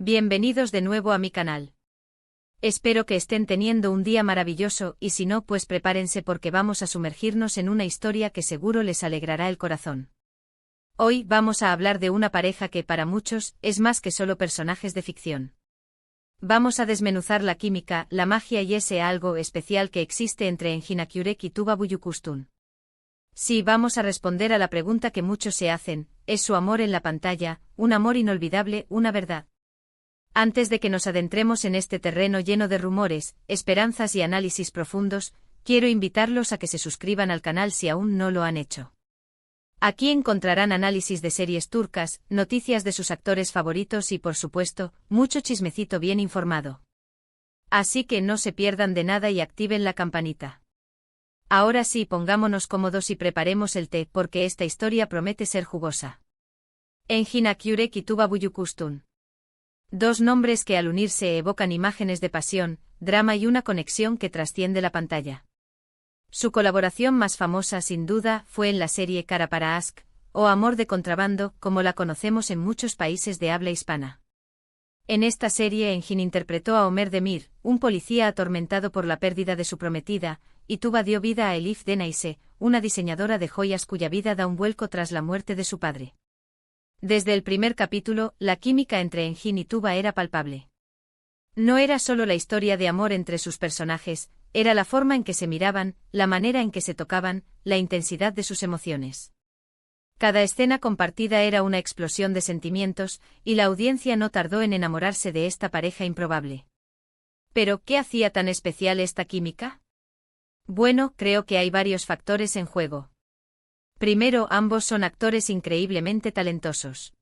Bienvenidos de nuevo a mi canal. Espero que estén teniendo un día maravilloso y si no, pues prepárense porque vamos a sumergirnos en una historia que seguro les alegrará el corazón. Hoy vamos a hablar de una pareja que para muchos es más que solo personajes de ficción. Vamos a desmenuzar la química, la magia y ese algo especial que existe entre Engin Akyurek y Tuba Büyüküstün. Sí, vamos a responder a la pregunta que muchos se hacen: ¿es su amor en la pantalla, un amor inolvidable, una verdad? Antes de que nos adentremos en este terreno lleno de rumores, esperanzas y análisis profundos, quiero invitarlos a que se suscriban al canal si aún no lo han hecho. Aquí encontrarán análisis de series turcas, noticias de sus actores favoritos y, por supuesto, mucho chismecito bien informado. Así que no se pierdan de nada y activen la campanita. Ahora sí, pongámonos cómodos y preparemos el té porque esta historia promete ser jugosa. Engin Akyurek y Tuba Büyüküstün. Dos nombres que al unirse evocan imágenes de pasión, drama y una conexión que trasciende la pantalla. Su colaboración más famosa sin duda fue en la serie Kara para Aşk, o Amor de contrabando, como la conocemos en muchos países de habla hispana. En esta serie Engin interpretó a Ömer Demir, un policía atormentado por la pérdida de su prometida, y Tuba dio vida a Elif Denayse, una diseñadora de joyas cuya vida da un vuelco tras la muerte de su padre. Desde el primer capítulo, la química entre Engin y Tuba era palpable. No era solo la historia de amor entre sus personajes, era la forma en que se miraban, la manera en que se tocaban, la intensidad de sus emociones. Cada escena compartida era una explosión de sentimientos, y la audiencia no tardó en enamorarse de esta pareja improbable. ¿Pero qué hacía tan especial esta química? Bueno, creo que hay varios factores en juego. Primero, ambos son actores increíblemente talentosos.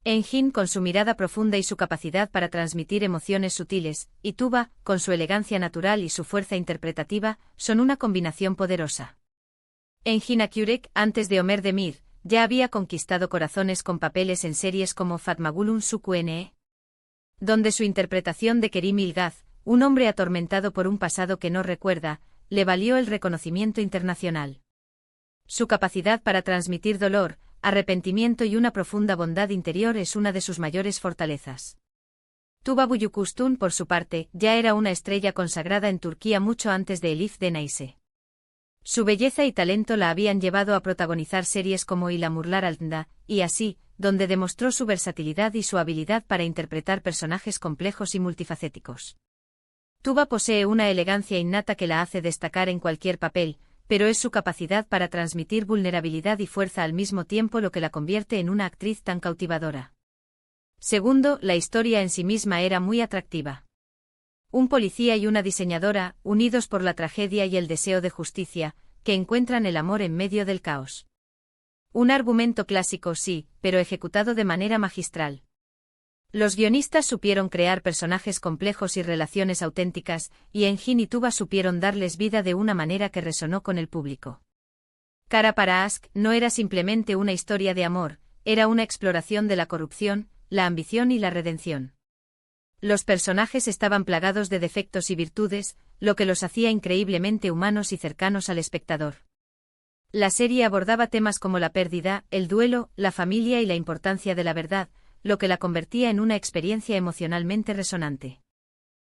Engin con su mirada profunda y su capacidad para transmitir emociones sutiles, y Tuba, con su elegancia natural y su fuerza interpretativa, son una combinación poderosa. Engin Akyurek, antes de Ömer Demir, ya había conquistado corazones con papeles en series como Fatma Gül'ün Suçu, donde su interpretación de Kerim İlgaz, un hombre atormentado por un pasado que no recuerda, le valió el reconocimiento internacional. Su capacidad para transmitir dolor, arrepentimiento y una profunda bondad interior es una de sus mayores fortalezas. Tuba Büyüküstün, por su parte, ya era una estrella consagrada en Turquía mucho antes de Elif Denayse. Su belleza y talento la habían llevado a protagonizar series como Yağmurlar Altında, y así, donde demostró su versatilidad y su habilidad para interpretar personajes complejos y multifacéticos. Tuba posee una elegancia innata que la hace destacar en cualquier papel, pero es su capacidad para transmitir vulnerabilidad y fuerza al mismo tiempo lo que la convierte en una actriz tan cautivadora. Segundo, la historia en sí misma era muy atractiva. Un policía y una diseñadora, unidos por la tragedia y el deseo de justicia, que encuentran el amor en medio del caos. Un argumento clásico, sí, pero ejecutado de manera magistral. Los guionistas supieron crear personajes complejos y relaciones auténticas, y Engin y Tuba supieron darles vida de una manera que resonó con el público. Kara para Aşk no era simplemente una historia de amor, era una exploración de la corrupción, la ambición y la redención. Los personajes estaban plagados de defectos y virtudes, lo que los hacía increíblemente humanos y cercanos al espectador. La serie abordaba temas como la pérdida, el duelo, la familia y la importancia de la verdad, lo que la convertía en una experiencia emocionalmente resonante.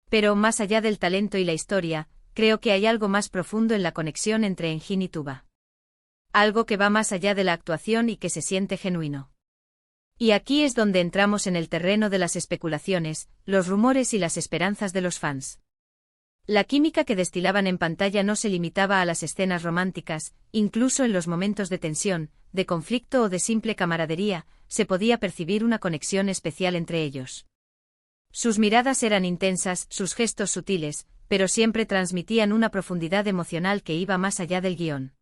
Pero más allá del talento y la historia, creo que hay algo más profundo en la conexión entre Engin y Tuba. Algo que va más allá de la actuación y que se siente genuino. Y aquí es donde entramos en el terreno de las especulaciones, los rumores y las esperanzas de los fans. La química que destilaban en pantalla no se limitaba a las escenas románticas, incluso en los momentos de tensión, de conflicto o de simple camaradería, se podía percibir una conexión especial entre ellos. Sus miradas eran intensas, sus gestos sutiles, pero siempre transmitían una profundidad emocional que iba más allá del guión.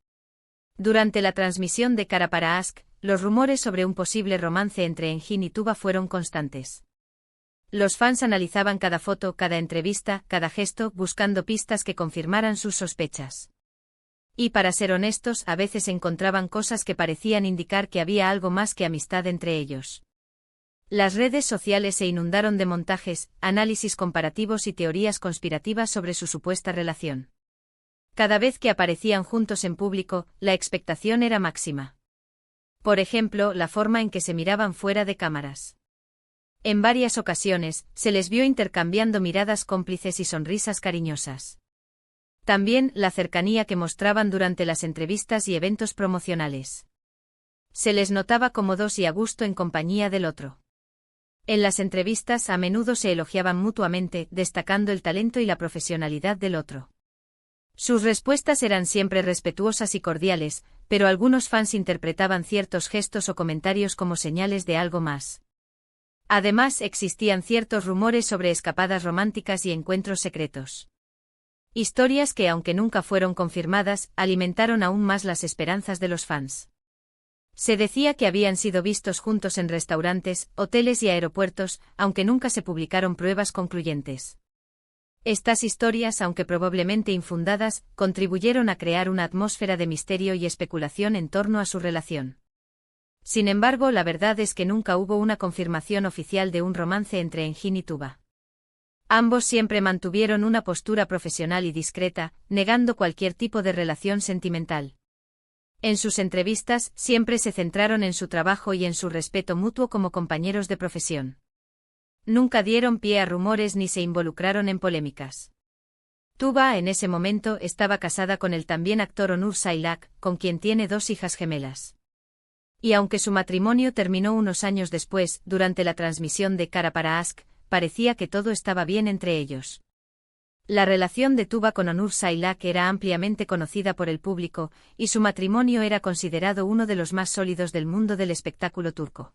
Durante la transmisión de Kara para Aşk, los rumores sobre un posible romance entre Engin y Tuba fueron constantes. Los fans analizaban cada foto, cada entrevista, cada gesto, buscando pistas que confirmaran sus sospechas. Y para ser honestos, a veces encontraban cosas que parecían indicar que había algo más que amistad entre ellos. Las redes sociales se inundaron de montajes, análisis comparativos y teorías conspirativas sobre su supuesta relación. Cada vez que aparecían juntos en público, la expectación era máxima. Por ejemplo, la forma en que se miraban fuera de cámaras. En varias ocasiones, se les vio intercambiando miradas cómplices y sonrisas cariñosas. También la cercanía que mostraban durante las entrevistas y eventos promocionales. Se les notaba cómodos y a gusto en compañía del otro. En las entrevistas a menudo se elogiaban mutuamente, destacando el talento y la profesionalidad del otro. Sus respuestas eran siempre respetuosas y cordiales, pero algunos fans interpretaban ciertos gestos o comentarios como señales de algo más. Además, existían ciertos rumores sobre escapadas románticas y encuentros secretos. Historias que, aunque nunca fueron confirmadas, alimentaron aún más las esperanzas de los fans. Se decía que habían sido vistos juntos en restaurantes, hoteles y aeropuertos, aunque nunca se publicaron pruebas concluyentes. Estas historias, aunque probablemente infundadas, contribuyeron a crear una atmósfera de misterio y especulación en torno a su relación. Sin embargo, la verdad es que nunca hubo una confirmación oficial de un romance entre Enjin y Tuba. Ambos siempre mantuvieron una postura profesional y discreta, negando cualquier tipo de relación sentimental. En sus entrevistas, siempre se centraron en su trabajo y en su respeto mutuo como compañeros de profesión. Nunca dieron pie a rumores ni se involucraron en polémicas. Tuba en ese momento estaba casada con el también actor Onur Sailak, con quien tiene 2 hijas gemelas. Y aunque su matrimonio terminó unos años después, durante la transmisión de Kara para Ask, parecía que todo estaba bien entre ellos. La relación de Tuba con Onur Sailak era ampliamente conocida por el público, y su matrimonio era considerado uno de los más sólidos del mundo del espectáculo turco.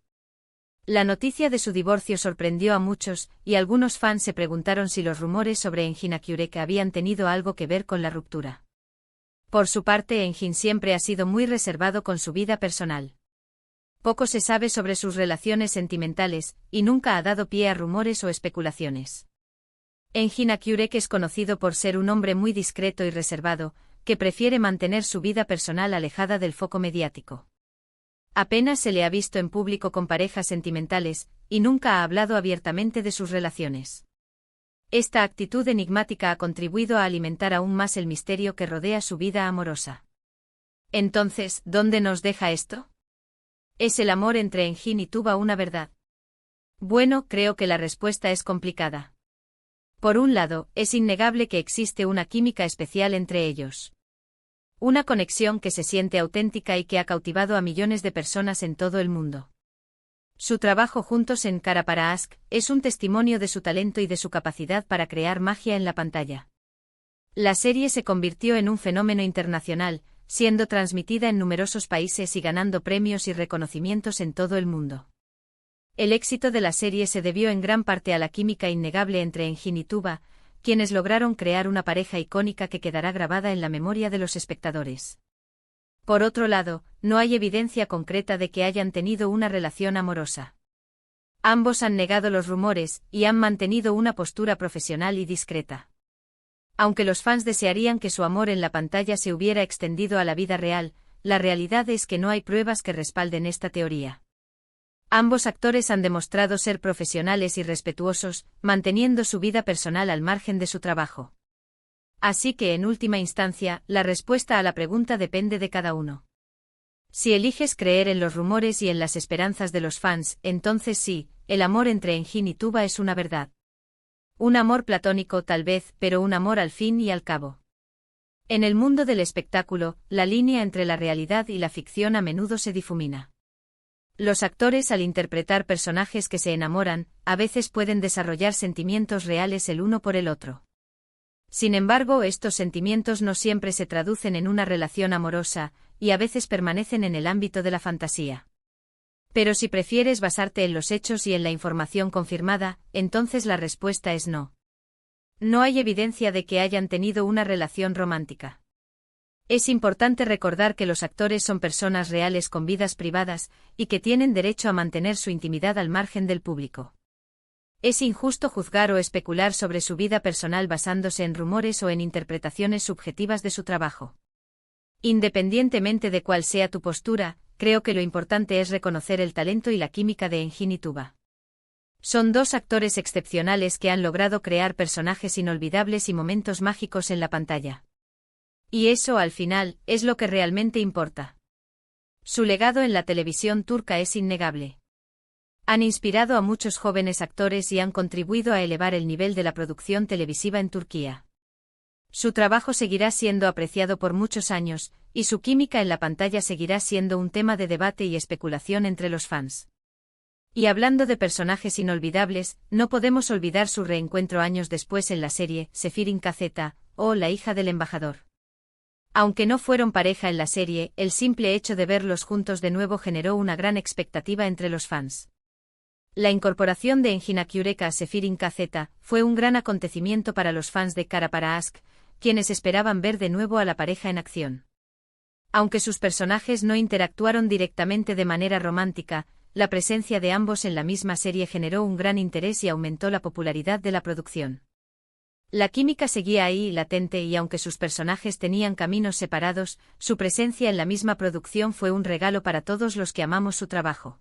La noticia de su divorcio sorprendió a muchos, y algunos fans se preguntaron si los rumores sobre Engin Akyurek habían tenido algo que ver con la ruptura. Por su parte, Engin siempre ha sido muy reservado con su vida personal. Poco se sabe sobre sus relaciones sentimentales, y nunca ha dado pie a rumores o especulaciones. Engin Akyurek es conocido por ser un hombre muy discreto y reservado, que prefiere mantener su vida personal alejada del foco mediático. Apenas se le ha visto en público con parejas sentimentales, y nunca ha hablado abiertamente de sus relaciones. Esta actitud enigmática ha contribuido a alimentar aún más el misterio que rodea su vida amorosa. Entonces, ¿dónde nos deja esto? ¿Es el amor entre Engin y Tuba una verdad? Bueno, creo que la respuesta es complicada. Por un lado, es innegable que existe una química especial entre ellos. Una conexión que se siente auténtica y que ha cautivado a millones de personas en todo el mundo. Su trabajo juntos en Kara para Ask es un testimonio de su talento y de su capacidad para crear magia en la pantalla. La serie se convirtió en un fenómeno internacional, siendo transmitida en numerosos países y ganando premios y reconocimientos en todo el mundo. El éxito de la serie se debió en gran parte a la química innegable entre Engin y Tuba, quienes lograron crear una pareja icónica que quedará grabada en la memoria de los espectadores. Por otro lado, no hay evidencia concreta de que hayan tenido una relación amorosa. Ambos han negado los rumores, y han mantenido una postura profesional y discreta. Aunque los fans desearían que su amor en la pantalla se hubiera extendido a la vida real, la realidad es que no hay pruebas que respalden esta teoría. Ambos actores han demostrado ser profesionales y respetuosos, manteniendo su vida personal al margen de su trabajo. Así que, en última instancia, la respuesta a la pregunta depende de cada uno. Si eliges creer en los rumores y en las esperanzas de los fans, entonces sí, el amor entre Engin y Tuba es una verdad. Un amor platónico tal vez, pero un amor al fin y al cabo. En el mundo del espectáculo, la línea entre la realidad y la ficción a menudo se difumina. Los actores, al interpretar personajes que se enamoran, a veces pueden desarrollar sentimientos reales el uno por el otro. Sin embargo, estos sentimientos no siempre se traducen en una relación amorosa, y a veces permanecen en el ámbito de la fantasía. Pero si prefieres basarte en los hechos y en la información confirmada, entonces la respuesta es no. No hay evidencia de que hayan tenido una relación romántica. Es importante recordar que los actores son personas reales con vidas privadas, y que tienen derecho a mantener su intimidad al margen del público. Es injusto juzgar o especular sobre su vida personal basándose en rumores o en interpretaciones subjetivas de su trabajo. Independientemente de cuál sea tu postura, creo que lo importante es reconocer el talento y la química de Engin y Tuba. Son dos actores excepcionales que han logrado crear personajes inolvidables y momentos mágicos en la pantalla. Y eso, al final, es lo que realmente importa. Su legado en la televisión turca es innegable. Han inspirado a muchos jóvenes actores y han contribuido a elevar el nivel de la producción televisiva en Turquía. Su trabajo seguirá siendo apreciado por muchos años, y su química en la pantalla seguirá siendo un tema de debate y especulación entre los fans. Y hablando de personajes inolvidables, no podemos olvidar su reencuentro años después en la serie Sefirin Kazeta, o La hija del embajador. Aunque no fueron pareja en la serie, el simple hecho de verlos juntos de nuevo generó una gran expectativa entre los fans. La incorporación de Engin Akyurek a Sefirin Kazeta fue un gran acontecimiento para los fans de Kara Para Aşk, quienes esperaban ver de nuevo a la pareja en acción. Aunque sus personajes no interactuaron directamente de manera romántica, la presencia de ambos en la misma serie generó un gran interés y aumentó la popularidad de la producción. La química seguía ahí latente y aunque sus personajes tenían caminos separados, su presencia en la misma producción fue un regalo para todos los que amamos su trabajo.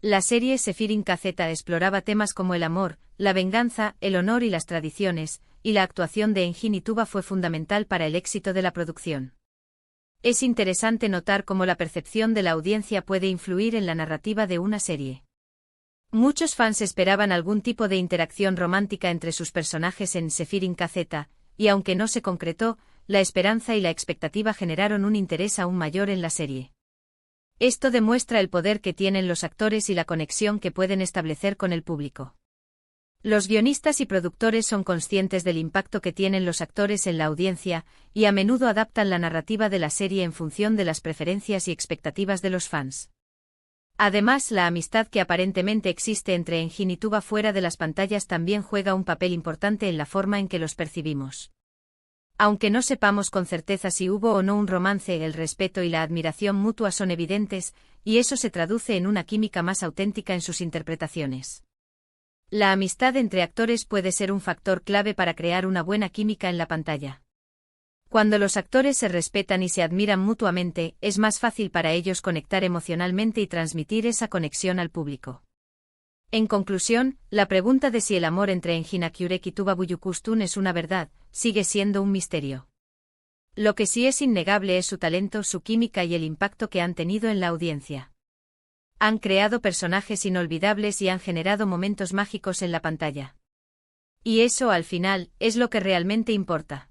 La serie Sefirin Kazeta exploraba temas como el amor, la venganza, el honor y las tradiciones, y la actuación de Engin Tuba fue fundamental para el éxito de la producción. Es interesante notar cómo la percepción de la audiencia puede influir en la narrativa de una serie. Muchos fans esperaban algún tipo de interacción romántica entre sus personajes en Sefirin Kazeta, y aunque no se concretó, la esperanza y la expectativa generaron un interés aún mayor en la serie. Esto demuestra el poder que tienen los actores y la conexión que pueden establecer con el público. Los guionistas y productores son conscientes del impacto que tienen los actores en la audiencia, y a menudo adaptan la narrativa de la serie en función de las preferencias y expectativas de los fans. Además, la amistad que aparentemente existe entre Engin y Tuba fuera de las pantallas también juega un papel importante en la forma en que los percibimos. Aunque no sepamos con certeza si hubo o no un romance, el respeto y la admiración mutua son evidentes, y eso se traduce en una química más auténtica en sus interpretaciones. La amistad entre actores puede ser un factor clave para crear una buena química en la pantalla. Cuando los actores se respetan y se admiran mutuamente, es más fácil para ellos conectar emocionalmente y transmitir esa conexión al público. En conclusión, la pregunta de si el amor entre Engin Akyurek y Tuba Büyüküstün es una verdad, sigue siendo un misterio. Lo que sí es innegable es su talento, su química y el impacto que han tenido en la audiencia. Han creado personajes inolvidables y han generado momentos mágicos en la pantalla. Y eso, al final, es lo que realmente importa.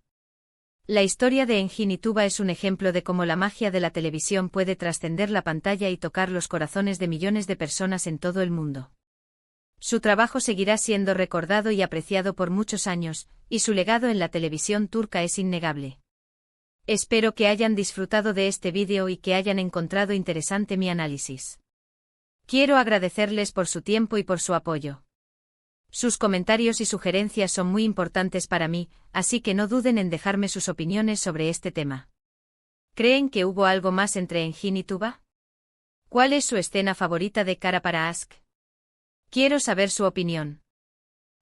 La historia de Engin y Tuba es un ejemplo de cómo la magia de la televisión puede trascender la pantalla y tocar los corazones de millones de personas en todo el mundo. Su trabajo seguirá siendo recordado y apreciado por muchos años, y su legado en la televisión turca es innegable. Espero que hayan disfrutado de este vídeo y que hayan encontrado interesante mi análisis. Quiero agradecerles por su tiempo y por su apoyo. Sus comentarios y sugerencias son muy importantes para mí, así que no duden en dejarme sus opiniones sobre este tema. ¿Creen que hubo algo más entre Engin y Tuba? ¿Cuál es su escena favorita de Kara Para Aşk? Quiero saber su opinión.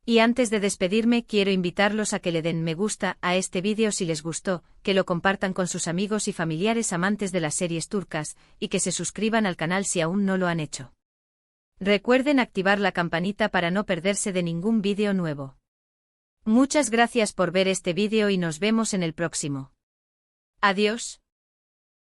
Y antes de despedirme, quiero invitarlos a que le den me gusta a este vídeo si les gustó, que lo compartan con sus amigos y familiares amantes de las series turcas, y que se suscriban al canal si aún no lo han hecho. Recuerden activar la campanita para no perderse de ningún vídeo nuevo. Muchas gracias por ver este vídeo y nos vemos en el próximo. Adiós.